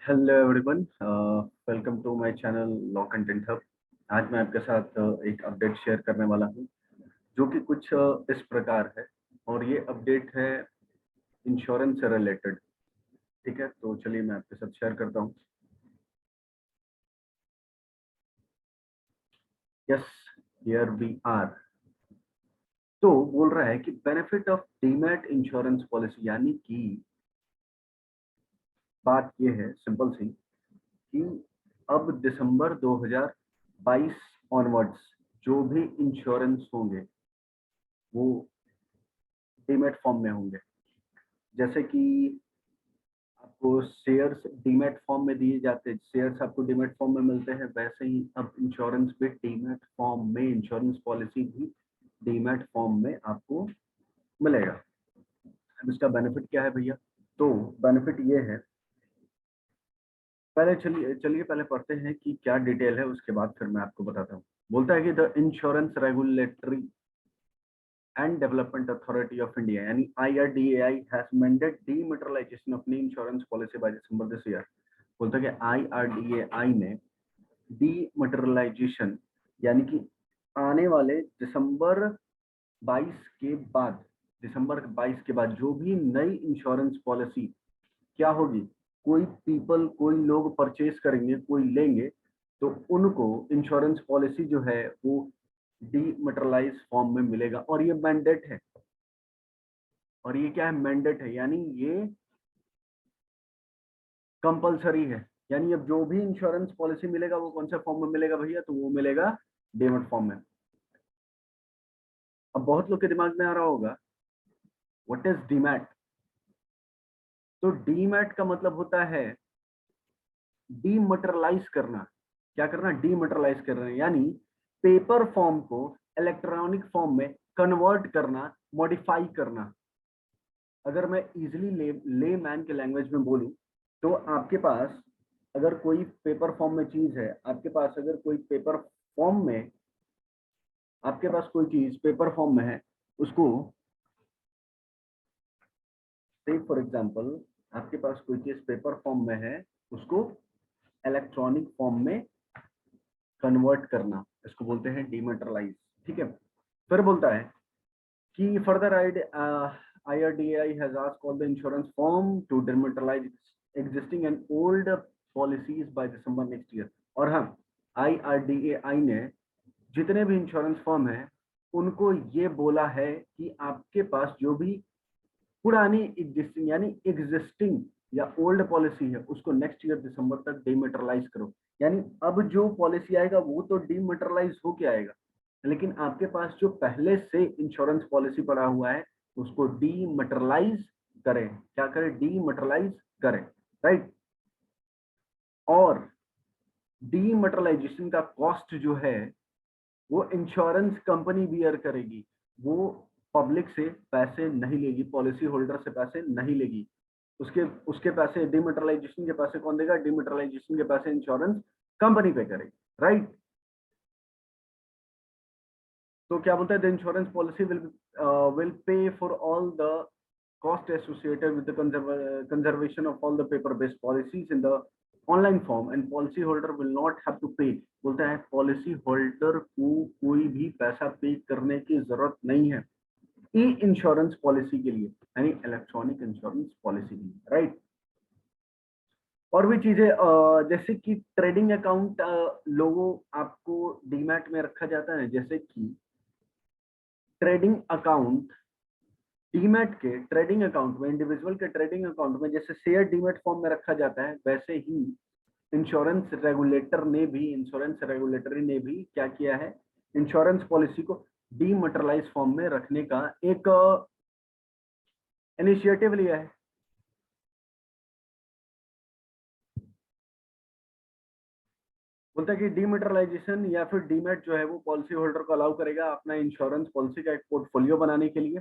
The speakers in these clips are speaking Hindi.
Hello everyone, welcome to my channel law content hub. आज मैं आपके साथ एक अपडेट शेयर करने वाला हूं जो कि कुछ इस प्रकार है। और ये अपडेट है इंश्योरेंस से रिलेटेड। ठीक है, तो चलिए मैं आपके साथ शेयर करता हूं। Yes, here we are. तो बोल रहा है कि benefit of demat insurance policy, यानी कि बात ये है सिंपल सी कि अब दिसंबर 2022 ऑनवर्ड्स जो भी इंश्योरेंस होंगे वो डीमैट फॉर्म में होंगे। जैसे कि आपको शेयर्स डीमैट फॉर्म में दिए जाते हैं, शेयर्स आपको डीमैट फॉर्म में मिलते हैं, वैसे ही अब इंश्योरेंस भी डीमैट फॉर्म में, इंश्योरेंस पॉलिसी भी डीमैट फॉर्म में आपको मिलेगा। अब इसका बेनिफिट क्या है भैया? तो बेनिफिट ये है, पहले चलिए चलिए पहले पढ़ते हैं कि क्या डिटेल है, उसके बाद फिर मैं आपको बताता हूँ। बोलता है कि the insurance regulatory and development authority of India यानी IRDAI has मेंडेड डीमेटेरियलाइजेशन of new insurance policy by December this year. बोलता है कि IRDAI ने डीमेटेरियलाइजेशन यानी कि आने वाले दिसंबर 22 के बाद, दिसंबर 22 के बाद जो भी नई इंश्योरेंस पॉलिसी क्या होगी, कोई पीपल, कोई लोग परचेज करेंगे, कोई लेंगे, तो उनको इंश्योरेंस पॉलिसी जो है वो डीमेटेरियलाइज फॉर्म में मिलेगा। और ये मैंडेट है। और ये क्या है? मैंडेट है, यानी ये कंपलसरी है। यानी अब जो भी इंश्योरेंस पॉलिसी मिलेगा वो कौन से फॉर्म में मिलेगा भैया? तो वो मिलेगा डीमेट फॉर्म में। अब बहुत लोग के दिमाग में आ रहा होगा व्हाट इज डीमैट। तो डीमैट का मतलब होता है डीमटेरियलाइज करना। क्या करना? डीमटेरियलाइज करना, यानी पेपर फॉर्म को इलेक्ट्रॉनिक फॉर्म में कन्वर्ट करना, मॉडिफाई करना। अगर मैं इजिली ले मैन के लैंग्वेज में बोलूं तो आपके पास अगर कोई पेपर फॉर्म में चीज है, आपके पास अगर कोई पेपर फॉर्म में, आपके पास कोई चीज पेपर फॉर्म में है, उसको से फॉर एग्जांपल आपके पास कोई चीज पेपर फॉर्म में है, उसको इलेक्ट्रॉनिक फॉर्म में कन्वर्ट करना, इसको बोलते हैं डीमेटेरियलाइज। ठीक है, फिर बोलता है कि further IRDAI has asked all the insurance firm to dematerialize existing and old policies by December next year। और हाँ, IRDAI ने जितने भी इंश्योरेंस फर्म हैं उनको ये बोला है कि आपके पास जो भी पुरानी एग्जिस्टिंग यानी एग्जिस्टिंग या ओल्ड पॉलिसी है उसको नेक्स्ट ईयर दिसंबर तक डीमेटेरियलाइज करो। यानी अब जो पॉलिसी आएगा वो तो डीमेटेरियलाइज होके आएगा, लेकिन आपके पास जो पहले से इंश्योरेंस पॉलिसी पड़ा हुआ है उसको डीमेटेरियलाइज करें। क्या करें? डीमेटेरियलाइज करें, राइट। और डीमेटेरियलाइजेशन का कॉस्ट जो है वो इंश्योरेंस कंपनी बियर करेगी। वो पब्लिक से पैसे नहीं लेगी, पॉलिसी होल्डर से पैसे नहीं लेगी। उसके उसके पैसे, डीमेटेरियलाइजेशन के पैसे कौन देगा? डीमेटेरियलाइजेशन के पैसे इंश्योरेंस कंपनी पे करेगी, राइट। तो क्या बोलता है? The insurance policy will pay for all the cost associated with the conservation of all the paper based policies in the online form and policy holder will not have to pay। बोलता है पॉलिसी होल्डर को कोई भी पैसा पे करने की जरूरत नहीं है ई इंश्योरेंस पॉलिसी के लिए, यानी इलेक्ट्रॉनिक इंश्योरेंस पॉलिसी के लिए, राइट। और भी चीजें जैसे कि ट्रेडिंग अकाउंट लोगों आपको डीमैट में रखा जाता है। जैसे कि ट्रेडिंग अकाउंट, डीमैट के ट्रेडिंग अकाउंट में, इंडिविजुअल के ट्रेडिंग अकाउंट में जैसे शेयर डीमैट फॉर्म में रखा जाता है, वैसे ही इंश्योरेंस रेगुलेटरी ने भी क्या किया है? इंश्योरेंस पॉलिसी को डीमेटेरियलाइज फॉर्म में रखने का एक इनिशिएटिव लिया है। बोलता है कि डीमेटेरियलाइजेशन या फिर डीमैट जो है वो पॉलिसी होल्डर को अलाउ करेगा अपना इंश्योरेंस पॉलिसी का एक पोर्टफोलियो बनाने के लिए।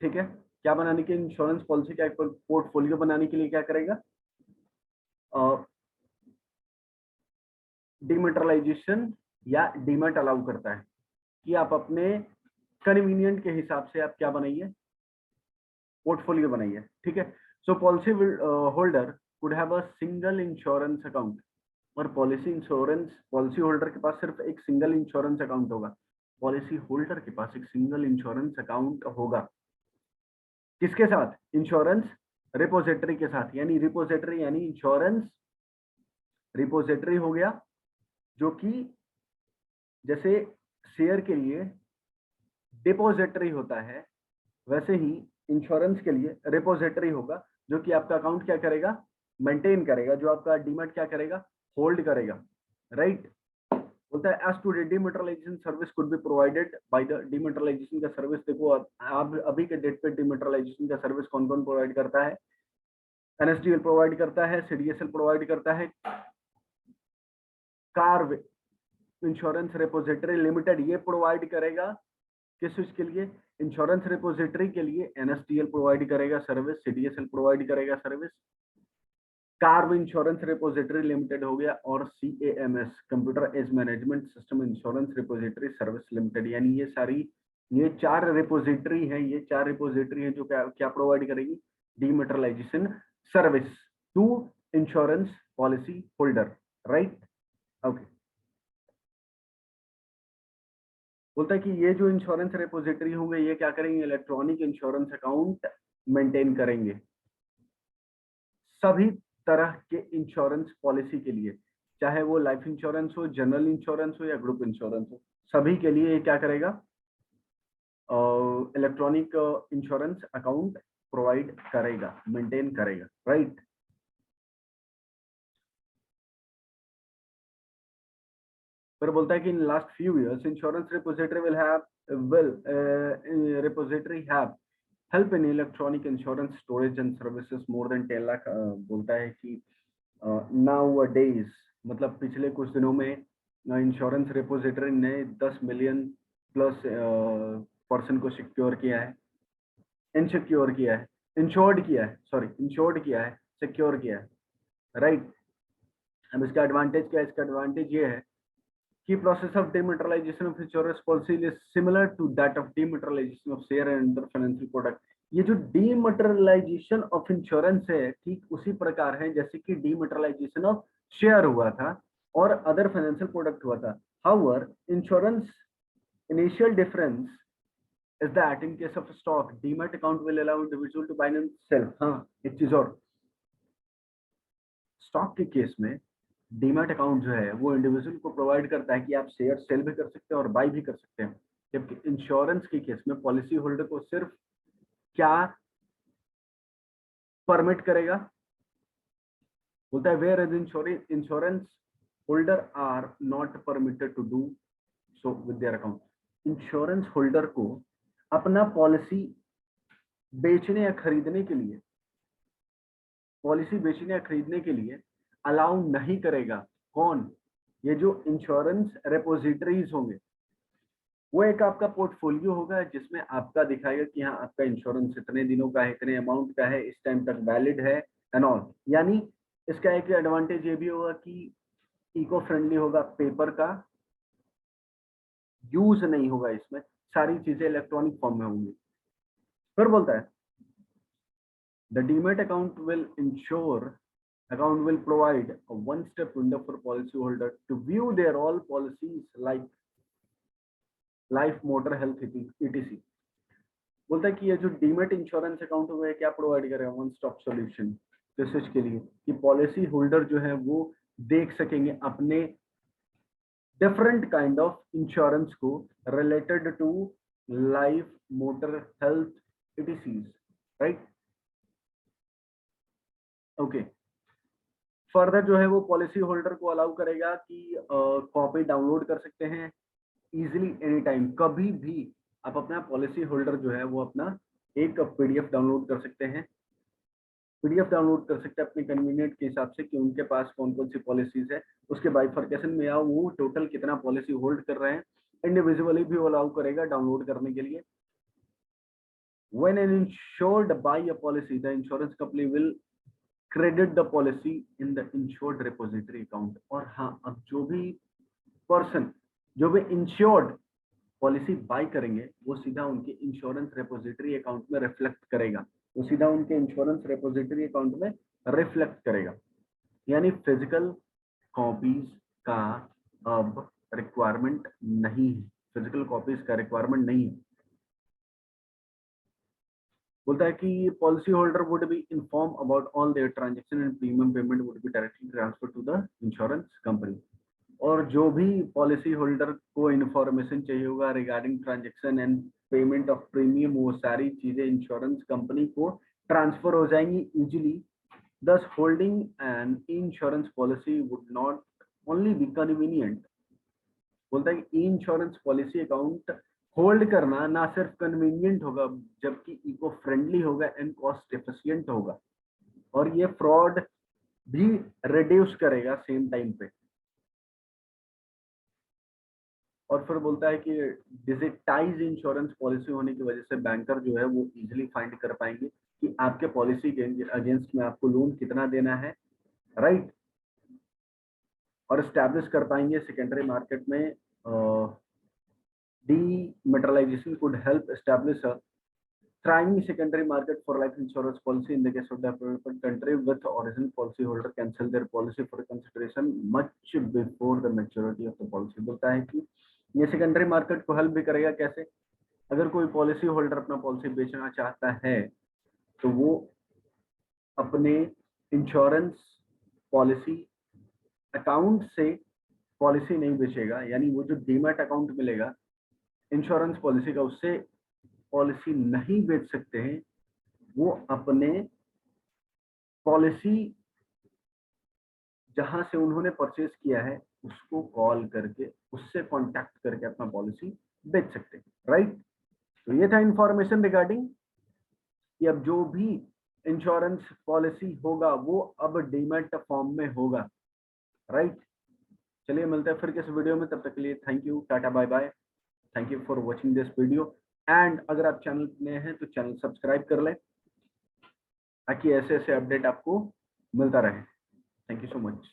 ठीक है, क्या बनाने के? इंश्योरेंस पॉलिसी का एक पोर्टफोलियो बनाने के लिए क्या करेगा? डीमेटेरियलाइजेशन या डीमैट अलाउ करता है कि आप अपने कन्वीनियंट के हिसाब से आप क्या बनाइए? पोर्टफोलियो बनाइए। ठीक है, so policy holder could have a single insurance account, और पॉलिसी होल्डर के पास सिर्फ एक सिंगल इंश्योरेंस अकाउंट होगा। पॉलिसी होल्डर के पास एक सिंगल इंश्योरेंस अकाउंट होगा, किसके साथ? इंश्योरेंस रिपोजिटरी के साथ। यानी रिपोजिटरी यानी इंश्योरेंस रिपोजिटरी हो गया, जो कि जैसे शेयर के लिए डिपोजिटरी होता है, वैसे ही इंश्योरेंस के लिए रिपोजिटरी होगा, जो कि आपका अकाउंट क्या करेगा? मेंटेन करेगा, जो आपका डीमैट क्या करेगा? होल्ड करेगा, राइट। बोलता है as to dematerialization service could be provided by the dematerialization का सर्विस। देखो आप अभी के डेट पे डिमेटरलाइजेशन का सर्विस कौन कौन प्रोवाइड करता है? एनएसडीएल प्रोवाइड करता है, सीडीएसएल प्रोवाइड करता है, कार इंश्योरेंस रिपोजिटरी लिमिटेड ये प्रोवाइड करेगा। किस चीज के लिए? इंश्योरेंस रिपोजिटरी के लिए एनएसडीएल प्रोवाइड करेगा सर्विस, सीडीएसएल प्रोवाइड करेगा service. Karvy insurance repository limited हो गया, और CAMS computer age management system insurance repository service limited. यानी ये चार रिपोजिटरी हैं, ये चार रिपोजिटरी हैं जो क्या प्रोवाइड करेगी? Dematerialization service to insurance policy holder, right. Okay, बोलता है कि ये जो इंश्योरेंस रिपोजिटरी होंगे ये क्या करेंगे? इलेक्ट्रॉनिक इंश्योरेंस अकाउंट मेंटेन करेंगे सभी तरह के इंश्योरेंस पॉलिसी के लिए, चाहे वो लाइफ इंश्योरेंस हो, जनरल इंश्योरेंस हो या ग्रुप इंश्योरेंस हो, सभी के लिए ये क्या करेगा? इलेक्ट्रॉनिक इंश्योरेंस अकाउंट प्रोवाइड करेगा, मेंटेन करेगा, राइट। फिर बोलता है कि in last few years insurance repository have help in electronic insurance storage and services more than 10 lakh. बोलता है कि नाउ अ डेज, मतलब पिछले कुछ दिनों में इंश्योरेंस रिपोजिटरी ने 10 मिलियन प्लस पर्सन को सिक्योर किया है, इंश्योर्ड किया है, सिक्योर किया है, राइट। अब इसका एडवांटेज क्या है? इसका एडवांटेज ये है कि process of dematerialization of insurance policy is similar to that of dematerialization of share and other financial product. ये जो डिमेटरलाइजेशन ऑफ इंश्योरेंस है ठीक उसी प्रकार है जैसे कि डिमेटरलाइजेशन ऑफ शेयर हुआ था और अदर फाइनेंशियल प्रोडक्ट हुआ था। However insurance initial difference is that in case of stock, demat account will allow individual to buy and sell। हाँ, एक चीज और, स्टॉक के केस में डीमैट अकाउंट जो है वो इंडिविजुअल को प्रोवाइड करता है कि आप शेयर सेल भी कर सकते हैं और बाय भी कर सकते हैं, जबकि इंश्योरेंस के केस में पॉलिसी होल्डर को सिर्फ क्या परमिट करेगा? बोलता है whereas insurance holder are not permitted to do so with their account. Insurance holder को अपना पॉलिसी बेचने या खरीदने के लिए अलाउ नहीं करेगा। कौन? ये जो इंश्योरेंस रिपोजिटरीज होंगे, वो एक आपका पोर्टफोलियो होगा जिसमें आपका दिखाएगा कि हाँ आपका इंश्योरेंस इतने दिनों का है, इतने अमाउंट का है, इस टाइम तक वैलिड है एंड ऑल। यानी इसका एक एडवांटेज ये भी होगा कि इको फ्रेंडली होगा, पेपर का यूज नहीं होगा, इसमें सारी चीजें इलेक्ट्रॉनिक फॉर्म में होंगी। फिर बोलता है the demat account will provide a one-step window for policyholder to view their all policies like life, motor, health, etc. बोलता है कि ये जो डीमैट इंश्योरेंस अकाउंट है क्या प्रोवाइड करेगा? वन स्टॉप सॉल्यूशन रिसर्च के लिए, कि पॉलिसी होल्डर जो है वो देख सकेंगे अपने डिफरेंट काइंड ऑफ इंश्योरेंस को related to life, motor, health, etc, right. Okay, further जो है वो पॉलिसी होल्डर को अलाउ करेगा कि कॉपी डाउनलोड कर सकते हैं इजीली एनी टाइम, कभी भी आप अपना पॉलिसी होल्डर जो है वो अपना एक पीडीएफ डाउनलोड कर सकते हैं, अपने कन्वीनियंट के हिसाब से कि उनके पास कौन कौन सी पॉलिसीज है, उसके बाइफर्केशन में या वो टोटल कितना पॉलिसी होल्ड कर रहे हैं, इंडिविजुअली भी अलाउ करेगा डाउनलोड करने के लिए। When an insured buy a policy, the insurance company will credit the policy in the insured repository account। और हाँ, अब जो भी इंश्योर्ड पॉलिसी बाय करेंगे वो सीधा उनके इंश्योरेंस रिपोजिटरी अकाउंट में रिफ्लेक्ट करेगा। वो सीधा उनके इंश्योरेंस रेपोजिटरी अकाउंट में रिफ्लेक्ट करेगा। यानी फिजिकल कॉपीज का अब रिक्वायरमेंट नहीं है, फिजिकल कॉपीज का रिक्वायरमेंट नहीं है। बोलता है कि policy holder would be inform about all their transaction and premium payment would be directly transfer to the insurance company. और जो भी पॉलिसी होल्डर को इन्फॉर्मेशन चाहिए होगा regarding transaction and payment of premium, वो सारी चीजें इंश्योरेंस कंपनी को ट्रांसफर हो जाएंगी easily. Thus, holding an insurance policy would not only be convenient, बोलता है कि इंश्योरेंस पॉलिसी अकाउंट होल्ड करना ना सिर्फ कन्वीनियंट होगा जबकि इको फ्रेंडली होगा एंड कॉस्ट एफिशिएंट होगा, और ये फ्रॉड भी रिड्यूस करेगा सेम टाइम पे। और फिर बोलता है कि डिजिटाइज इंश्योरेंस पॉलिसी होने की वजह से बैंकर जो है वो इजीली फाइंड कर पाएंगे कि आपके पॉलिसी के अगेंस्ट में आपको लोन कितना देना है, राइट। और स्टैब्लिश कर पाएंगे सेकेंडरी मार्केट में dematerialization could help establish a thriving secondary market for life insurance policy in the case of developing country with original policy holder cancel their policy for consideration much before the maturity of the policy। बोलता है कि ये सेकेंडरी मार्केट को हेल्प भी करेगा। कैसे? अगर कोई पॉलिसी होल्डर अपना पॉलिसी बेचना चाहता है तो वो अपने इंश्योरेंस पॉलिसी अकाउंट से पॉलिसी नहीं बेचेगा, यानी वो जो डीमैट अकाउंट मिलेगा इंश्योरेंस पॉलिसी का उससे पॉलिसी नहीं बेच सकते हैं। वो अपने पॉलिसी जहां से उन्होंने परचेज किया है उसको कॉल करके उससे कांटेक्ट करके अपना पॉलिसी बेच सकते हैं, राइट। तो ये था इंफॉर्मेशन रिगार्डिंग कि अब जो भी इंश्योरेंस पॉलिसी होगा वो अब डीमैट फॉर्म में होगा, राइट। चलिए मिलते हैं फिर किस वीडियो में, तब तक के लिए thank you, tata bye bye, thank you for watching this video. And अगर आप चैनल नए हैं तो चैनल सब्सक्राइब कर लें ताकि ऐसे ऐसे अपडेट आपको मिलता रहे। Thank you so much.